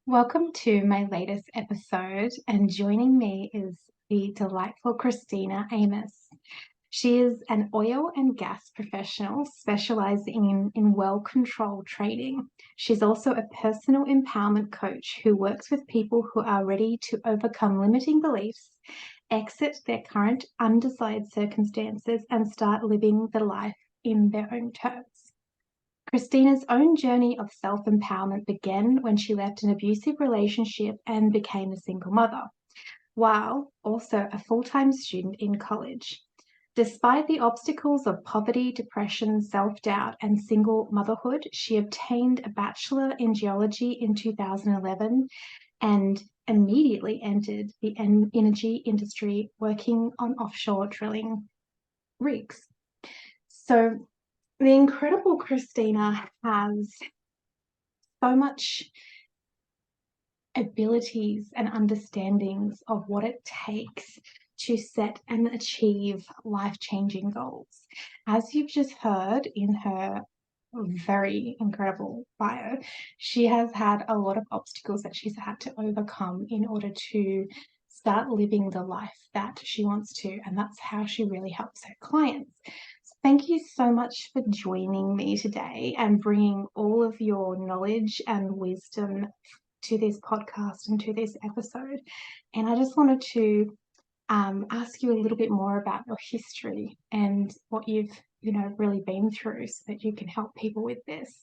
Welcome to my latest episode, and joining me is the delightful Krystina Amos. She is an oil and gas professional specializing in well-controlled trading. She's also a personal empowerment coach who works with people who are ready to overcome limiting beliefs, exit their current undesired circumstances, and start living the life in their own terms. Krystina's own journey of self-empowerment began when she left an abusive relationship and became a single mother, while also a full-time student in college. Despite the obstacles of poverty, depression, self-doubt, and single motherhood, she obtained a bachelor in geology in 2011 and immediately entered the energy industry working on offshore drilling rigs. So the incredible Krystina has so much abilities and understandings of what it takes to set and achieve life-changing goals. As you've just heard in her very incredible bio, she has had a lot of obstacles that she's had to overcome in order to start living the life that she wants to, and that's how she really helps her clients. So thank you so much for joining me today and bringing all of your knowledge and wisdom to this podcast and to this episode. And I just wanted to ask you a little bit more about your history and what you've really been through so that you can help people with this.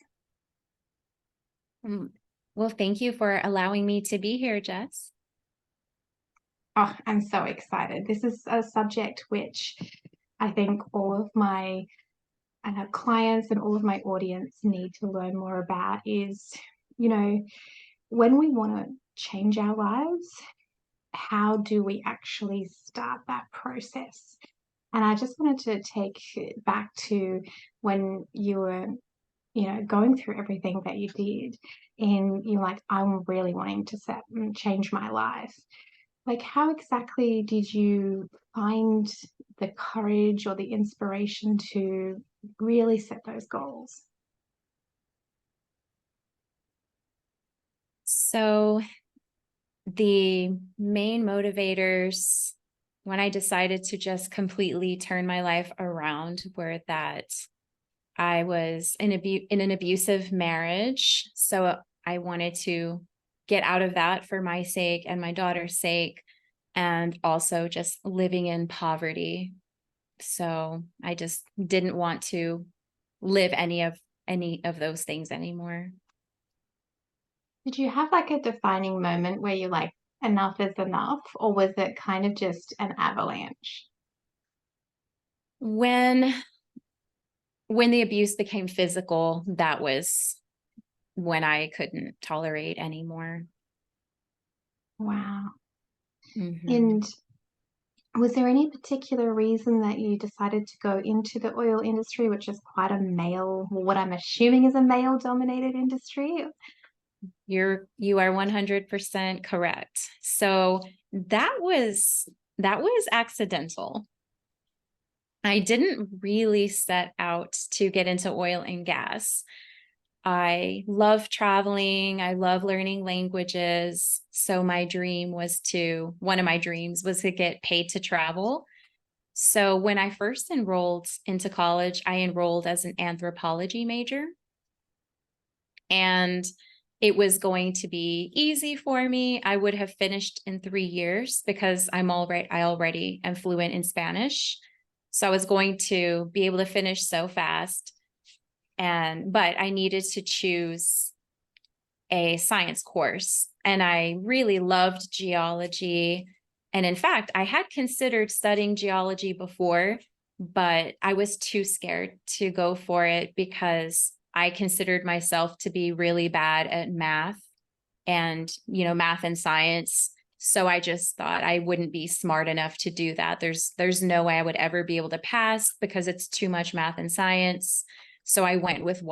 Well, thank you for allowing me to be here, Jess. Oh, I'm so excited. This is a subject which I think all of my clients and all of my audience need to learn more about is, when we want to change our lives, how do we actually start that process? And I just wanted to take it back to when you were, going through everything that you did, and you're like, I'm really wanting to change my life. Like, how exactly did you find the courage or the inspiration to really set those goals? So the main motivators when I decided to just completely turn my life around were that I was in an abusive marriage. So I wanted to get out of that for my sake and my daughter's sake, and also just living in poverty. So I just didn't want to live any of those things anymore. Did you have like a defining moment where you're like, enough is enough, or was it kind of just an avalanche? When the abuse became physical, that was when I couldn't tolerate anymore. Wow. Mm-hmm. And was there any particular reason that you decided to go into the oil industry, which is quite a male, well, what I'm assuming is a male-dominated industry? You are 100% correct. So that was accidental. I didn't really set out to get into oil and gas. I love traveling. I love learning languages. So one of my dreams was to get paid to travel. So when I first enrolled into college, I enrolled as an anthropology major. And it was going to be easy for me. I would have finished in 3 years because I already am fluent in Spanish. So I was going to be able to finish so fast. But I needed to choose a science course. And I really loved geology. And in fact, I had considered studying geology before, but I was too scared to go for it because I considered myself to be really bad at math math and science. So I just thought I wouldn't be smart enough to do that. There's no way I would ever be able to pass because it's too much math and science. So I went with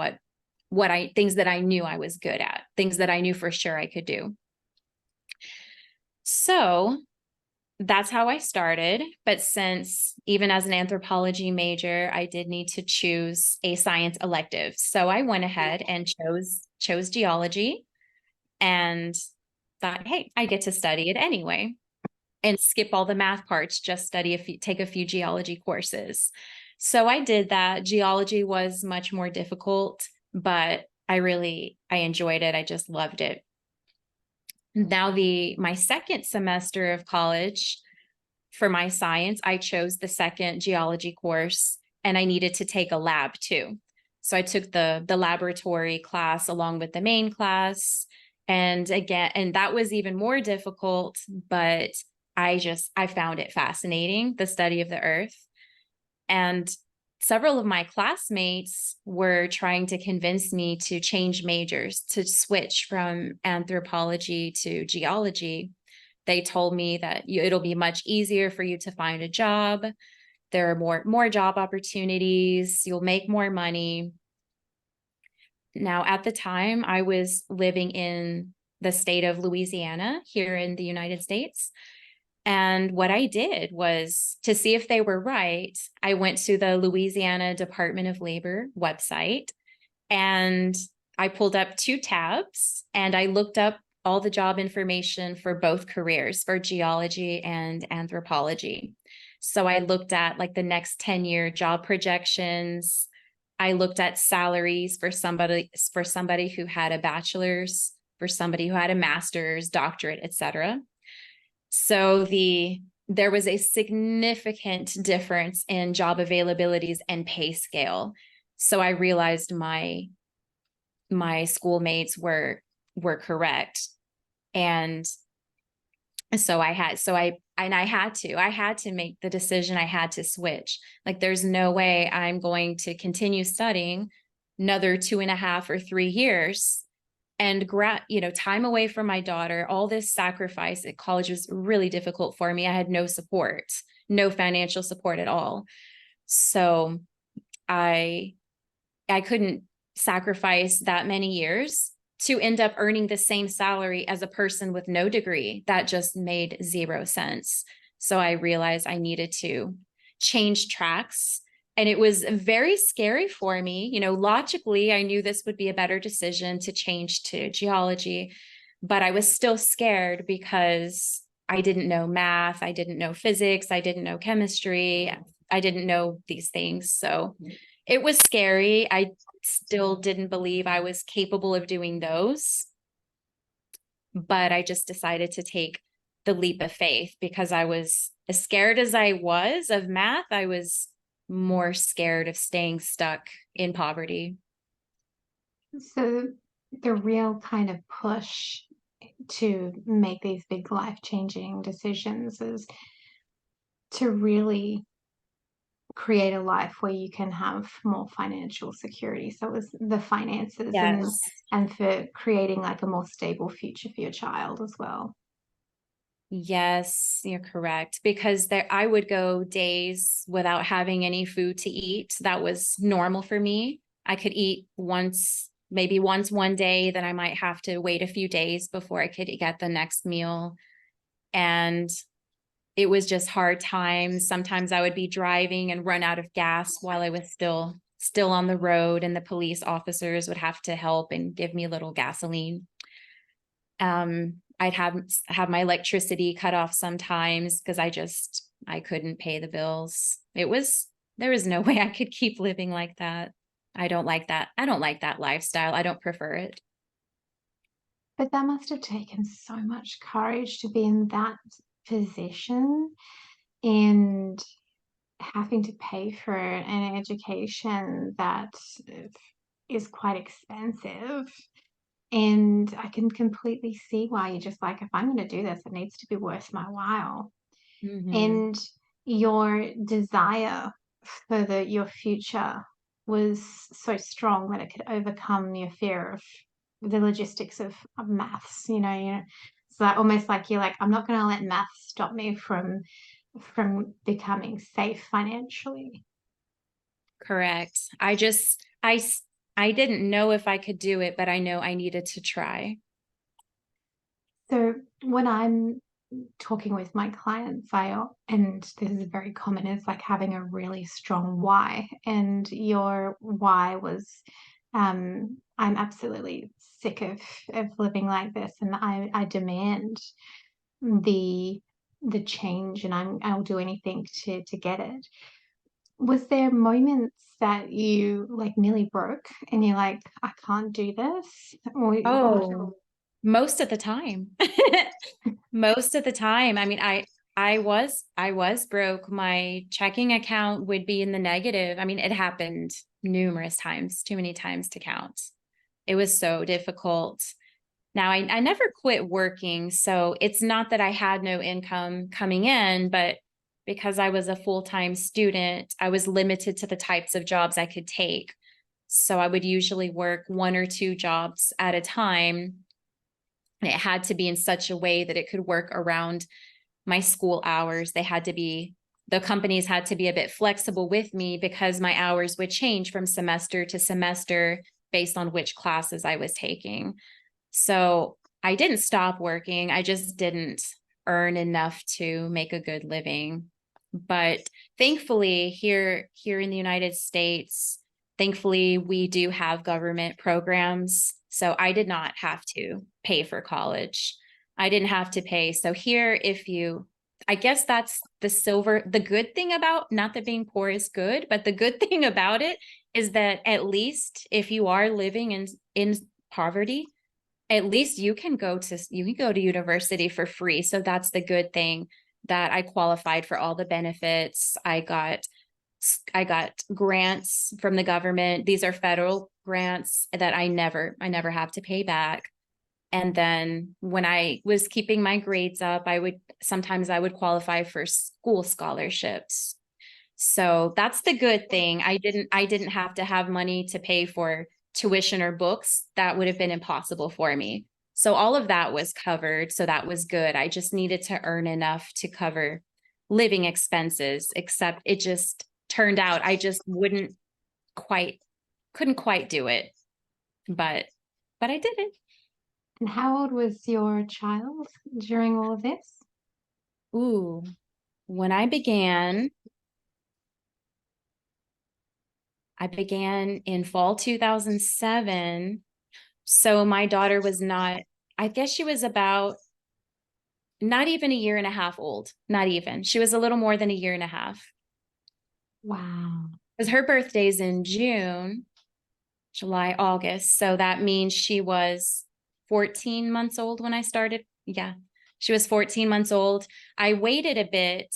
things that I knew I was good at, things that I knew for sure I could do. So that's how I started. But since even as an anthropology major, I did need to choose a science elective. So I went ahead and chose geology. And thought, hey, I get to study it anyway and skip all the math parts, just take a few geology courses. So I did that. Geology was much more difficult, but I enjoyed it. I just loved it. Now my second semester of college, for my science, I chose the second geology course, and I needed to take a lab too. So I took the laboratory class along with the main class. And that was even more difficult, but I found it fascinating, the study of the earth. And several of my classmates were trying to convince me to change majors, to switch from anthropology to geology. They told me that it'll be much easier for you to find a job. There are more job opportunities. You'll make more money. Now, at the time, I was living in the state of Louisiana here in the United States. And what I did was, to see if they were right, I went to the Louisiana Department of Labor website and I pulled up 2 tabs and I looked up all the job information for both careers, for geology and anthropology. So I looked at like the next 10-year job projections. I looked at salaries for somebody who had a bachelor's, for somebody who had a master's, doctorate, etc. So there was a significant difference in job availabilities and pay scale. So I realized my schoolmates were correct. And so I had to make the decision. I had to switch. Like, there's no way I'm going to continue studying another 2.5 or 3 years and time away from my daughter, all this sacrifice at college was really difficult for me. I had no support, no financial support at all. So I couldn't sacrifice that many years to end up earning the same salary as a person with no degree. That just made 0 sense. So I realized I needed to change tracks. And it was very scary for me. Logically, I knew this would be a better decision to change to geology, but I was still scared because I didn't know math, I didn't know physics, I didn't know chemistry, I didn't know these things. So it was scary. I still didn't believe I was capable of doing those, but I just decided to take the leap of faith because I was as scared as I was of math. I was more scared of staying stuck in poverty. So the real kind of push to make these big life-changing decisions is to really create a life where you can have more financial security. So it was the finances. Yes. And for creating like a more stable future for your child as well. Yes, you're correct. Because I would go days without having any food to eat. That was normal for me. I could eat maybe once one day, then I might have to wait a few days before I could get the next meal. And it was just hard times. Sometimes I would be driving and run out of gas while I was still on the road, and the police officers would have to help and give me a little gasoline. I'd have my electricity cut off sometimes because I couldn't pay the bills. There was no way I could keep living like that. I don't like that. I don't like that lifestyle. I don't prefer it. But that must have taken so much courage to be in that position and having to pay for an education that is quite expensive. And I can completely see why you're just like, if I'm going to do this, it needs to be worth my while. Mm-hmm. And your desire for your future was so strong that it could overcome your fear of the logistics of maths. So almost like you're like, I'm not going to let maths stop me from becoming safe financially. Correct. I didn't know if I could do it, but I know I needed to try. So when I'm talking with my clients, and this is very common, is like having a really strong why. And your why was, I'm absolutely sick of living like this, and I demand the the change, and I'll do anything to get it. Was there moments that you like nearly broke and you're like, I can't do this? Oh, most of the time. Most of the time. I mean, I was broke. My checking account would be in the negative. I mean, it happened numerous times, too many times to count. It was so difficult. Now, I never quit working, so it's not that I had no income coming in, but because I was a full-time student, I was limited to the types of jobs I could take. So I would usually work one or two jobs at a time. And it had to be in such a way that it could work around my school hours. The companies had to be a bit flexible with me because my hours would change from semester to semester based on which classes I was taking. So I didn't stop working. I just didn't earn enough to make a good living. But thankfully, here in the United States, thankfully, we do have government programs. So I did not have to pay for college. I didn't have to pay. So here, I guess that's the good thing about, not that being poor is good, but the good thing about it is that at least if you are living in poverty, at least you can go to university for free. So that's the good thing, that I qualified for all the benefits. I got grants from the government. These are federal grants that I never have to pay back. And then when I was keeping my grades up, sometimes I would qualify for school scholarships. So that's the good thing. I didn't have to have money to pay for tuition or books. That would have been impossible for me. So all of that was covered. So that was good. I just needed to earn enough to cover living expenses, except it just turned out I just couldn't quite do it. But I did it. And how old was your child during all of this? Ooh, when I began in fall 2007. So my daughter was I guess she was about not even a year and a half old. Not even. She was a little more than a year and a half. Wow. Because her birthday's in June, July, August. So that means she was 14 months old when I started. Yeah, she was 14 months old. I waited a bit.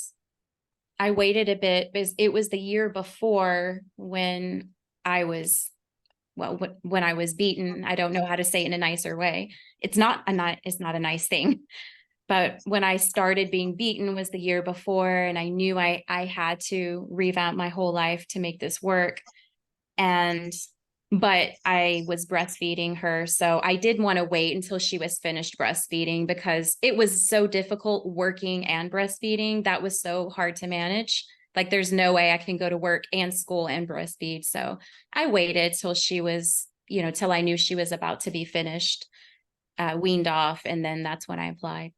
Because it was the year before when I was, well, when I was beaten. I don't know how to say it in a nicer way. It's not a nice thing. But when I started being beaten was the year before, and I knew I had to revamp my whole life to make this work. But I was breastfeeding her. So I did want to wait until she was finished breastfeeding because it was so difficult working and breastfeeding. That was so hard to manage. Like there's no way I can go to work and school and breastfeed. So I waited till she was, till I knew she was about to be finished, weaned off. And then that's when I applied.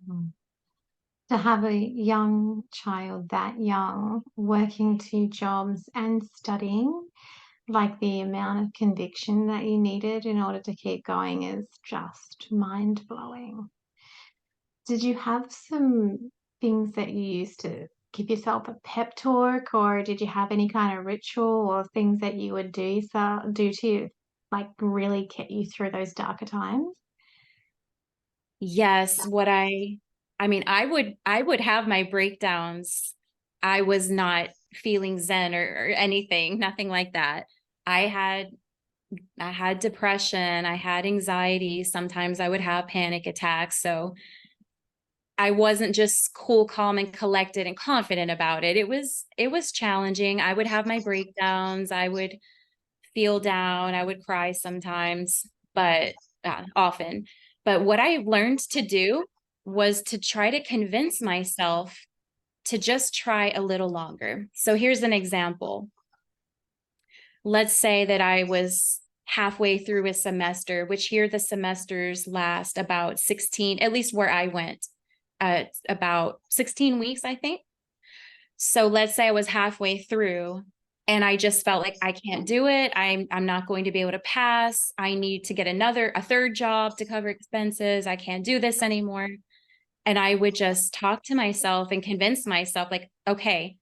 Mm. To have a young child that young, working two jobs and studying, like the amount of conviction that you needed in order to keep going is just mind blowing. Did you have some things that you used to give yourself a pep talk, or did you have any kind of ritual or things that you would do to like really get you through those darker times? Yes, I mean, I would have my breakdowns. I was not feeling zen or anything, nothing like that. I had I had depression, I had anxiety, sometimes I would have panic attacks. So I wasn't just cool, calm, and collected and confident about it. It was challenging. I would have my breakdowns, I would feel down, I would cry sometimes, but often. But what I learned to do was to try to convince myself to just try a little longer. So here's an example. Let's say that I was halfway through a semester, which here the semesters last about 16, at least where I went, about 16 weeks, I think. So let's say I was halfway through. And I just felt like I can't do it. I'm not going to be able to pass. I need to get a third job to cover expenses. I can't do this anymore. And I would just talk to myself and convince myself, like, okay,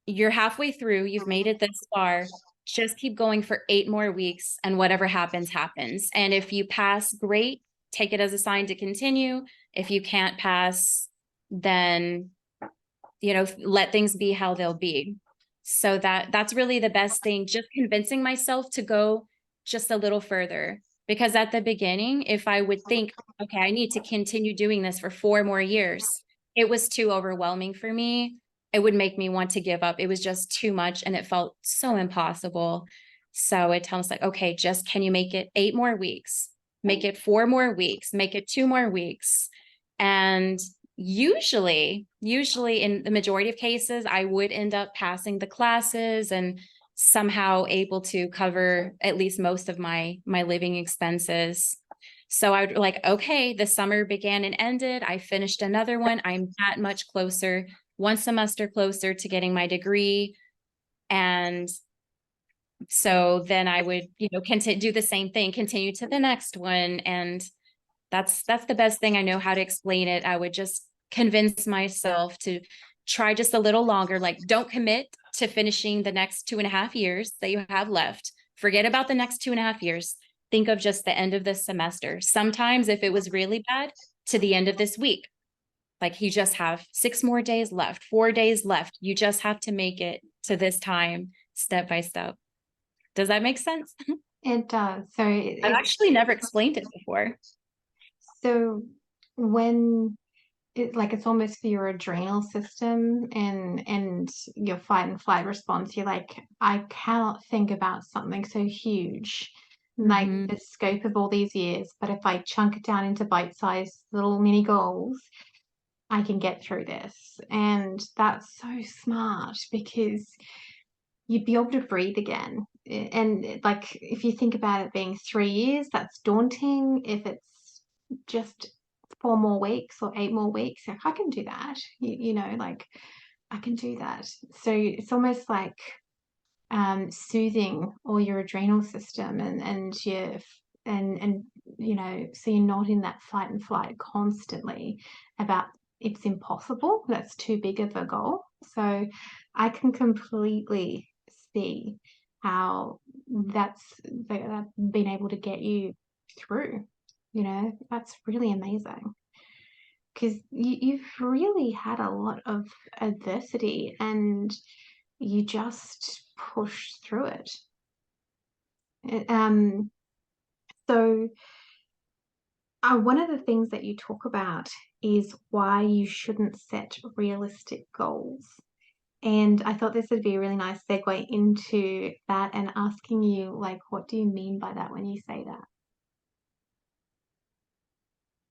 you're halfway through, you've made it this far. Just keep going for 8 more weeks, and whatever happens, happens. And if you pass, great, take it as a sign to continue. If you can't pass, then, let things be how they'll be. So that's really the best thing, just convincing myself to go just a little further. Because at the beginning, if I would think, okay, I need to continue doing this for 4 more years, it was too overwhelming for me. It would make me want to give up. It was just too much and it felt so impossible. So it tells like, okay, just can you make it 8 more weeks? Make it 4 more weeks, make it 2 more weeks. And usually in the majority of cases, I would end up passing the classes and somehow able to cover at least most of my living expenses. So I would like, okay, the summer began and ended. I finished another one. I'm that much closer, one semester closer to getting my degree. And so then I would, continue do the same thing, continue to the next one. And that's the best thing I know how to explain it. I would just convince myself to try just a little longer. Like, don't commit to finishing the next 2.5 years that you have left. Forget about the next 2.5 years. Think of just the end of this semester. Sometimes if it was really bad, to the end of this week. Like, you just have 6 more days left, 4 days left. You just have to make it to this time, step by step. Does that make sense? It does. So I've actually never explained it before. So when it's almost for your adrenal system and your fight and flight response, you're like, I cannot think about something so huge, like the scope of all these years, but if I chunk it down into bite-sized little mini goals, I can get through this. And that's so smart because you'd be able to breathe again. And like, if you think about it being 3 years, that's daunting. If it's just 4 more weeks or 8 more weeks, like, I can do that. Like, I can do that. So it's almost like soothing all your adrenal system and your and so you're not in that fight and flight constantly about it's impossible, that's too big of a goal. So I can completely see how that's been able to get you through. That's really amazing because you've really had a lot of adversity and you just push through it. Um, so one of the things that you talk about is why you shouldn't set realistic goals. And I thought this would be a really nice segue into that and asking you, like, what do you mean by that when you say that?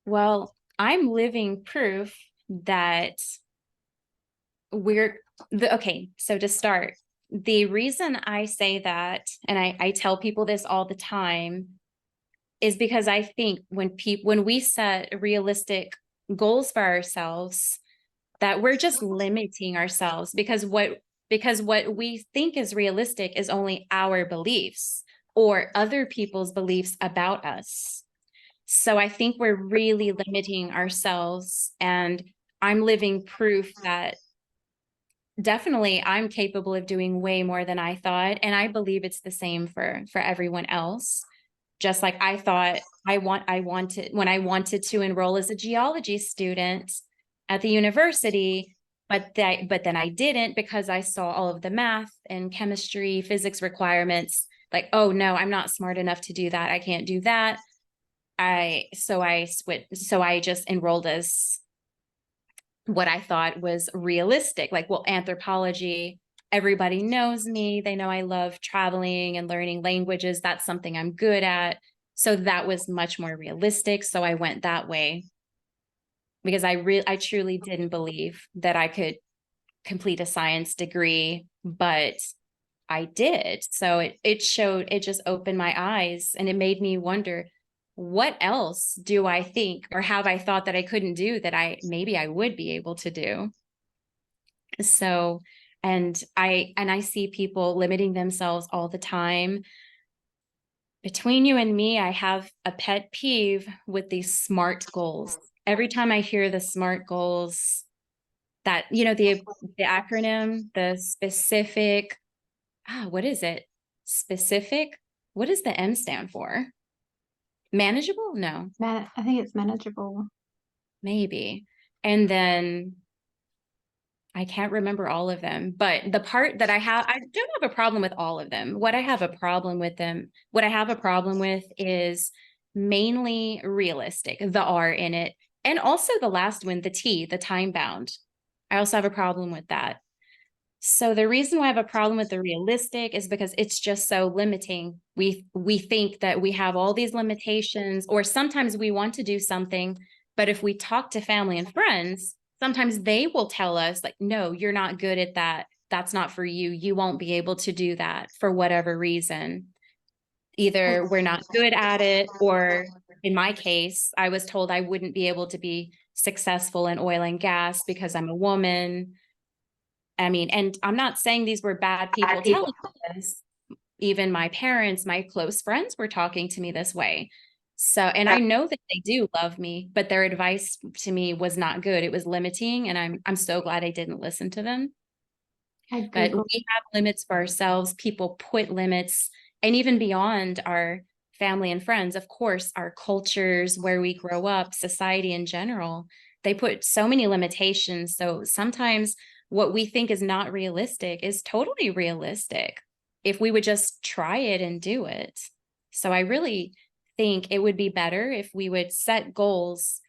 Well, I'm living proof that okay. So to start, the reason I say that, and I tell people this all the time, is because I think when we set realistic goals for ourselves, that we're just limiting ourselves because what we think is realistic is only our beliefs or other people's beliefs about us. So I think we're really limiting ourselves, and I'm living proof that definitely I'm capable of doing way more than I thought. And I believe it's the same for everyone else. Just like I thought when I wanted to enroll as a geology student at the university, but then I didn't because I saw all of the math and chemistry, physics requirements. Like, oh no, I'm not smart enough to do that. I can't do that. So I just enrolled as what I thought was realistic. Like, well, anthropology, everybody knows me. They know I love traveling and learning languages. That's something I'm good at. So that was much more realistic. So I went that way because I truly didn't believe that I could complete a science degree, but I did. So it just opened my eyes and it made me wonder, what else do I think or have I thought that I couldn't do that maybe I would be able to do? So And I see people limiting themselves all the time. Between you and me, I have a pet peeve with these SMART goals. Every time I hear the SMART goals, that, the acronym, the specific, what is it? Specific? What does the M stand for? Manageable? No, I think it's manageable. maybe. And then I can't remember all of them, but the part that I don't have a problem with all of them. What I have a problem with is mainly realistic, the R in it, and also the last one, the T, the time bound. I also have a problem with that. So the reason why I have a problem with the realistic is because it's just so limiting. We think that we have all these limitations, or sometimes we want to do something, but if we talk to family and friends, sometimes they will tell us like, no, you're not good at that. That's not for you. You won't be able to do that for whatever reason. Either we're not good at it, or in my case, I was told I wouldn't be able to be successful in oil and gas because I'm a woman. I mean, and I'm not saying these were bad people telling me this. Even my parents, my close friends were talking to me this way. So, and I know that they do love me, but their advice to me was not good. It was limiting, and I'm so glad I didn't listen to them. But we have limits for ourselves. People put limits, and even beyond our family and friends, of course, our cultures, where we grow up, society in general, they put so many limitations. So sometimes what we think is not realistic is totally realistic if we would just try it and do it. So I really think it would be better if we would set goals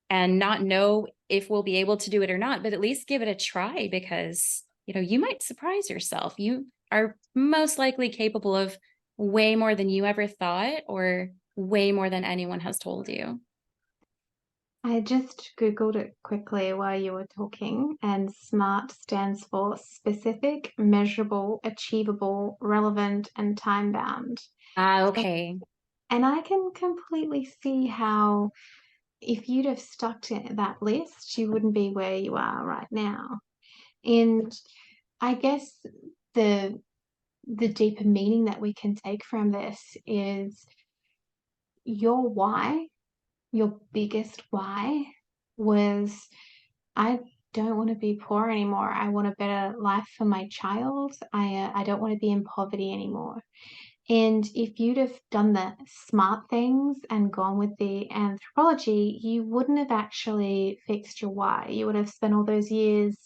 and not know if we'll be able to do it or not, but at least give it a try, because you might surprise yourself. You are most likely capable of way more than you ever thought, or way more than anyone has told you. I just Googled it quickly while you were talking, and SMART stands for specific, measurable, achievable, relevant, and time bound. Okay. And I can completely see how if you'd have stuck to that list, you wouldn't be where you are right now. And I guess the deeper meaning that we can take from this is your why, your biggest why was, I don't want to be poor anymore. I want a better life for my child. I don't want to be in poverty anymore. And if you'd have done the smart things and gone with the anthropology, you wouldn't have actually fixed your why. You would have spent all those years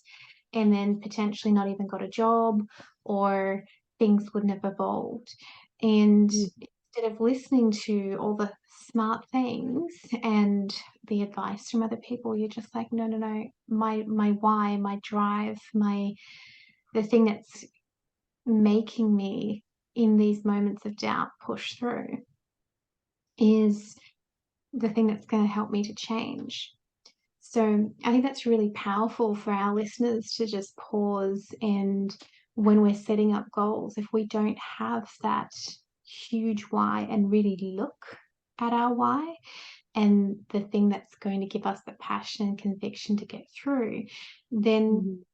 and then potentially not even got a job, or things wouldn't have evolved. And instead of listening to all the smart things and the advice from other people, you're just like, no, no, no, my why, my drive, the thing that's making me in these moments of doubt push through is the thing that's going to help me to change. So I think that's really powerful for our listeners to just pause, and when we're setting up goals, if we don't have that huge why and really look at our why and the thing that's going to give us the passion and conviction to get through, then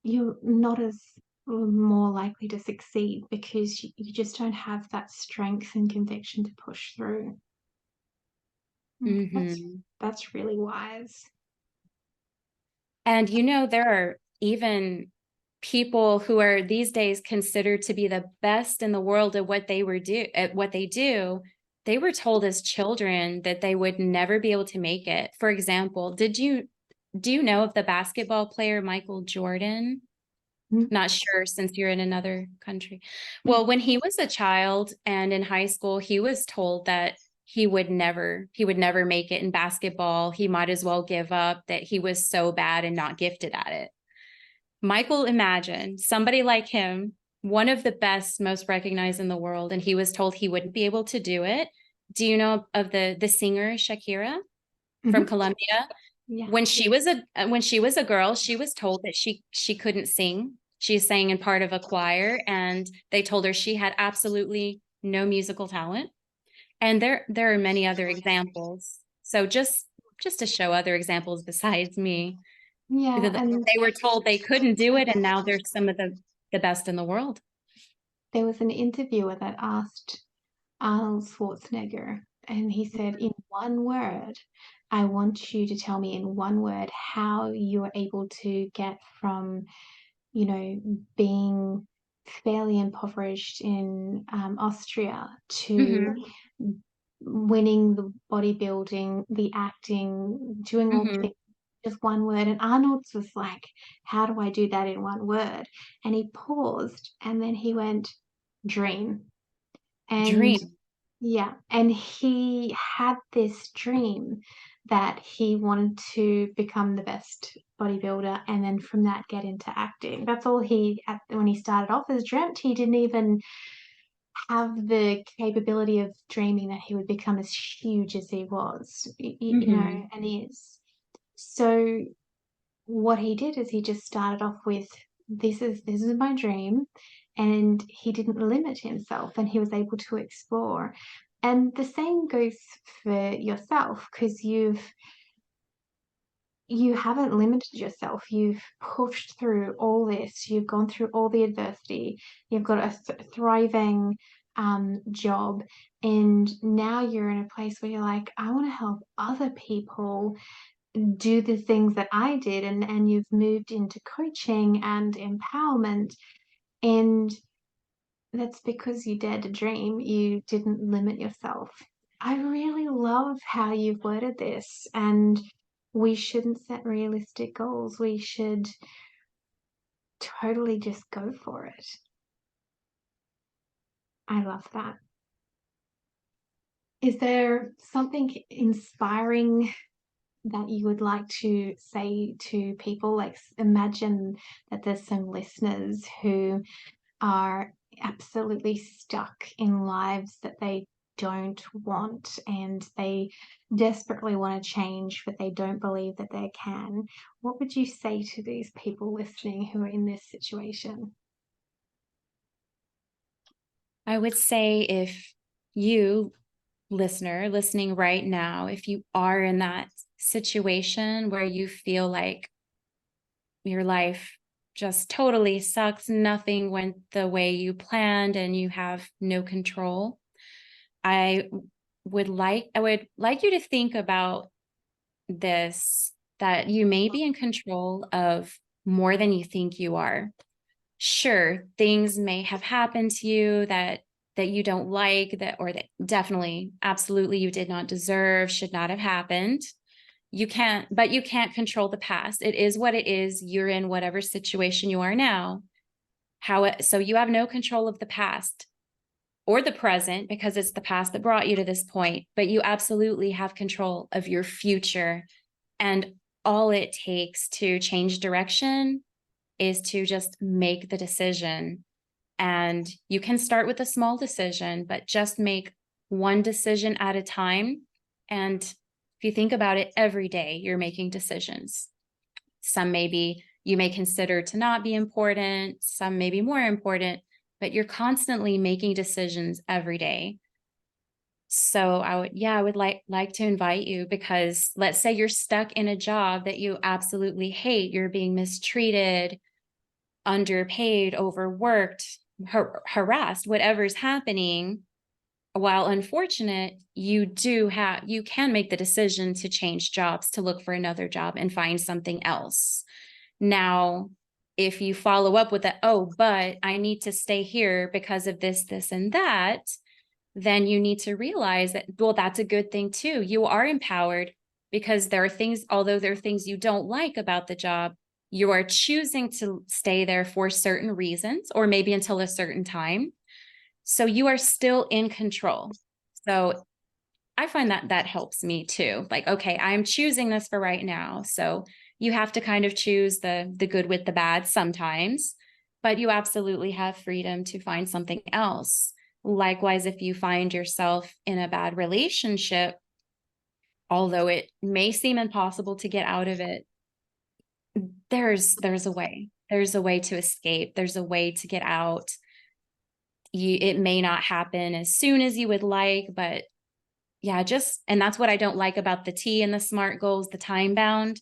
you're not as more likely to succeed, because you just don't have that strength and conviction to push through. That's really wise. And there are even people who are these days considered to be the best in the world at what they do. They were told as children that they would never be able to make it. For example, do you know of the basketball player Michael Jordan? Not sure, since you're in another country. Well, when he was a child and in high school, he was told that he would never make it in basketball. He might as well give up, that he was so bad and not gifted at it. Michael, imagine somebody like him, one of the best, most recognized in the world, and he was told he wouldn't be able to do it. Do you know of the singer Shakira from Colombia? Yeah. When she was a girl, she was told that she couldn't sing. She sang in part of a choir, and they told her she had absolutely no musical talent. And there are many other examples. So just to show other examples besides me. Yeah, Because and they were told they couldn't do it, and now they're some of the best in the world. there was an interviewer that asked Arnold Schwarzenegger, and he said, in one word, I want you to tell me in one word how you were able to get from, being fairly impoverished in Austria to Hmm. winning the bodybuilding, the acting, doing all the Hmm. things. Just one word. And Arnold's was like, how do I do that in one word? And he paused and then he went, dream. And Dream. yeah, and he had this dream that he wanted to become the best bodybuilder and then from that get into acting. That's all when he started off as dreamt. He didn't even have the capability of dreaming that he would become as huge as he was, Hmm. and is. So what he did is he just started off with this is my dream, and he didn't limit himself and he was able to explore. And the same goes for yourself, because you haven't limited yourself. You've pushed through all this. You've gone through all the adversity. You've got a thriving job. And now you're in a place where you're like, I want to help other people do the things that I did. And you've moved into coaching and empowerment. And that's because you dared to dream. You didn't limit yourself. I really love how you've worded this. And we shouldn't set realistic goals. We should totally just go for it. I love that. Is there something inspiring that you would like to say to people? Like, imagine that there's some listeners who are absolutely stuck in lives that they don't want, and they desperately want to change, but they don't believe that they can. What would you say to these people listening who are in this situation? I would say if you, listener, listening right now, if you are in that situation where you feel like your life just totally sucks, nothing went the way you planned, and you have no control, I I would like you to think about this, that you may be in control of more than you think you are. Sure, things may have happened to you that you don't like, that or that definitely absolutely you did not deserve, should not have happened. You can't control the past. It is what it is. You're in whatever situation you are now. So you have no control of the past or the present, because it's the past that brought you to this point, but you absolutely have control of your future. And all it takes to change direction is to just make the decision. And you can start with a small decision, but just make one decision at a time. And if you think about it, every day you're making decisions. Some maybe you may consider to not be important, some may be more important, but you're constantly making decisions every day. So I would like to invite you, because let's say you're stuck in a job that you absolutely hate, you're being mistreated, underpaid, overworked, harassed, whatever's happening. While unfortunate, you can make the decision to change jobs, to look for another job and find something else. Now, if you follow up with that, oh, but I need to stay here because of this, this, and that, then you need to realize that, well, that's a good thing too. You are empowered, because there are things, although there are things you don't like about the job, you are choosing to stay there for certain reasons, or maybe until a certain time. So you are still in control. So I find that that helps me too. Like, okay, I'm choosing this for right now. So you have to kind of choose the good with the bad sometimes, but you absolutely have freedom to find something else. Likewise, if you find yourself in a bad relationship, although it may seem impossible to get out of it, there's a way. There's a way to escape. There's a way to get out. It may not happen as soon as you would like, but yeah, and that's what I don't like about the T and the SMART goals, the time bound.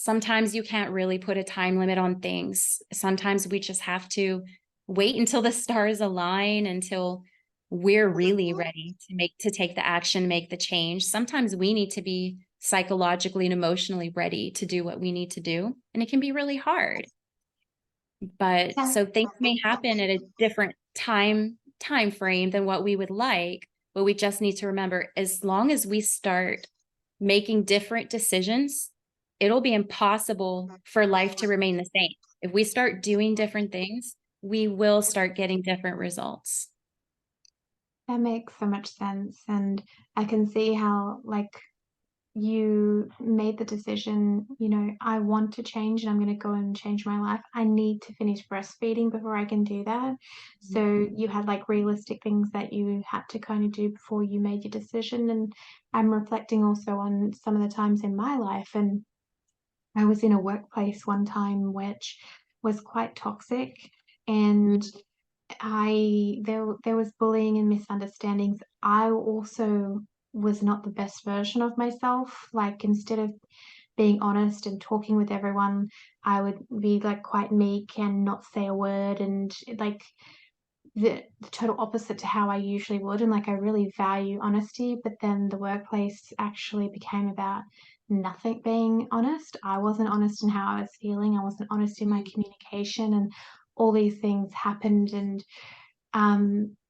Sometimes you can't really put a time limit on things. Sometimes we just have to wait until the stars align, until we're really ready to take the action, make the change. Sometimes we need to be psychologically and emotionally ready to do what we need to do. And it can be really hard. But Yeah. so things may happen at a different time frame than what we would like, but we just need to remember, as long as we start making different decisions, it'll be impossible for life to remain the same. If we start doing different things, we will start getting different results. That makes so much sense. And I can see how, like, you made the decision, I want to change and I'm going to go and change my life. I need to finish breastfeeding before I can do that. So you had like realistic things that you had to kind of do before you made your decision. And I'm reflecting also on some of the times in my life. And I was in a workplace one time which was quite toxic, and there was bullying and misunderstandings. I also was not the best version of myself. Like, instead of being honest and talking with everyone, I would be like quite meek and not say a word, and like the total opposite to how I usually would. And like, I really value honesty, but then the workplace actually became about nothing being honest. I wasn't honest in how I was feeling. I wasn't honest in my communication, and all these things happened. And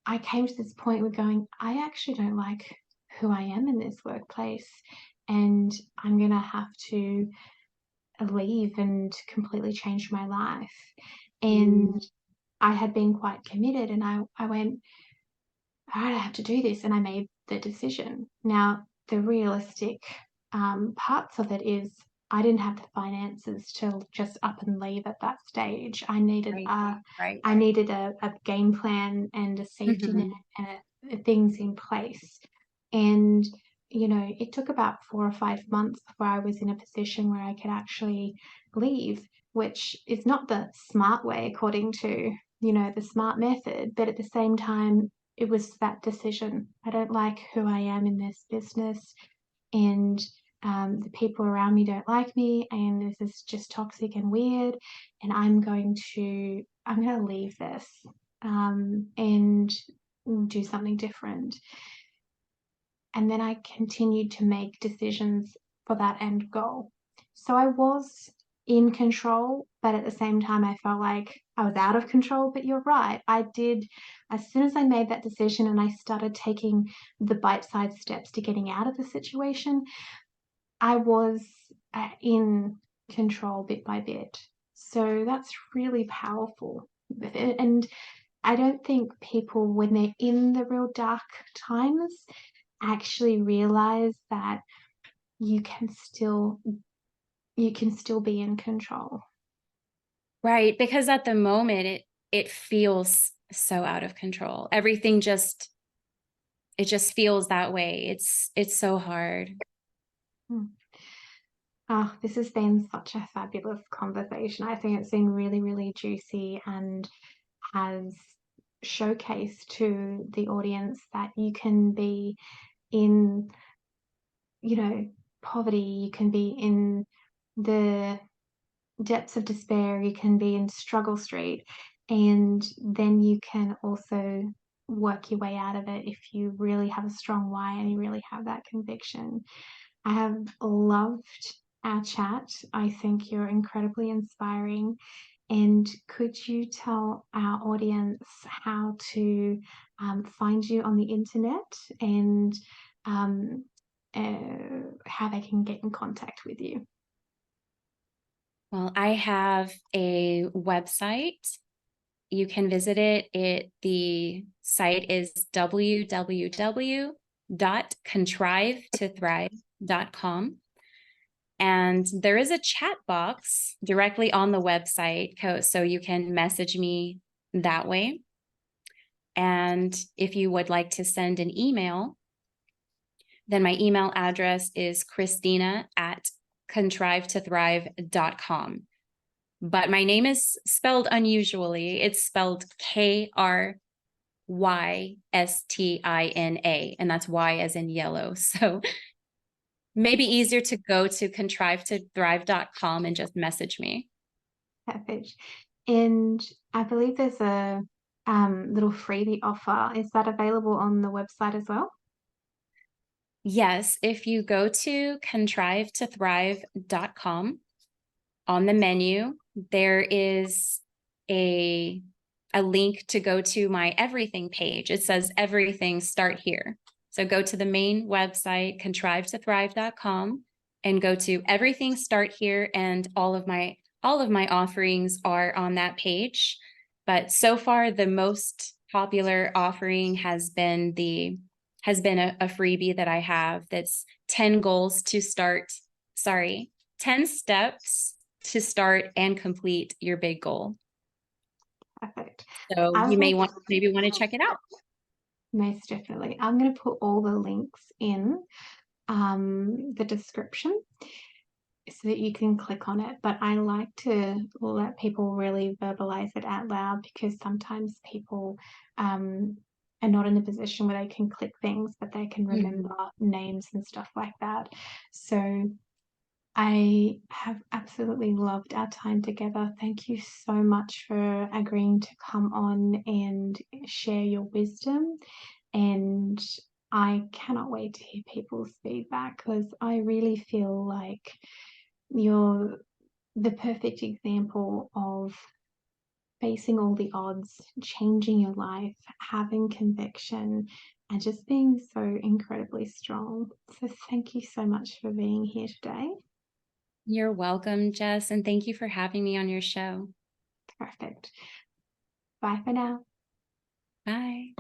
I came to this point where going, I actually don't like who I am in this workplace, and I'm going to have to leave and completely change my life. And I had been quite committed, and I went, all right, I have to do this. And I made the decision. Now, the realistic parts of it is I didn't have the finances to just up and leave at that stage. I needed Right. Right. a game plan and a safety net Mhm. and things in place. And it took about 4 or 5 months before I was in a position where I could actually leave, which is not the smart way according to the smart method. But at the same time, it was that decision. I don't like who I am in this business, and the people around me don't like me, and this is just toxic and weird. And I'm going to leave this and do something different. And then I continued to make decisions for that end goal. So I was in control, but at the same time, I felt like I was out of control. But you're right. I did, as soon as I made that decision and I started taking the bite-sized steps to getting out of the situation, I was in control bit by bit. So that's really powerful. And I don't think people, when they're in the real dark times, actually realize that you can still be in control. Right. Because at the moment it feels so out of control. Everything it just feels that way. It's so hard. Oh, this has been such a fabulous conversation. I think it's been really, really juicy and has showcased to the audience that you can be in, poverty, you can be in the depths of despair, you can be in struggle street, and then you can also work your way out of it if you really have a strong why and you really have that conviction. I have loved our chat. I think you're incredibly inspiring. And could you tell our audience how to find you on the internet, and um, how they can get in contact with you? Well, I have a website. You can visit it. The site is www.contrivetothrive.com. And there is a chat box directly on the website, so you can message me that way. And if you would like to send an email, then my email address is Krystina@contrivetothrive.com. But my name is spelled unusually. It's spelled Krystina, and that's Y as in yellow. So Maybe easier to go to contrivetothrive.com and just message me. Perfect. And I believe there's a little freebie offer. Is that available on the website as well? Yes, if you go to contrivetothrive.com, on the menu, there is a link to go to my everything page. It says everything start here. So go to the main website, contrivetothrive.com, and go to everything start here, and all of my offerings are on that page. But so far, the most popular offering has been a freebie that I have that's 10 goals to start, 10 steps to start and complete your big goal. Perfect. So I you may will maybe want to check it out. most definitely. I'm going to put all the links in the description so that you can click on it. But I like to let people really verbalize it out loud, because sometimes people are not in a position where they can click things, but they can remember names and stuff like that. So I have absolutely loved our time together. Thank you so much for agreeing to come on and share your wisdom. And I cannot wait to hear people's feedback, because I really feel like you're the perfect example of facing all the odds, changing your life, having conviction, and just being so incredibly strong. So thank you so much for being here today. You're welcome, Jess, and thank you for having me on your show. Perfect. Bye for now. Bye.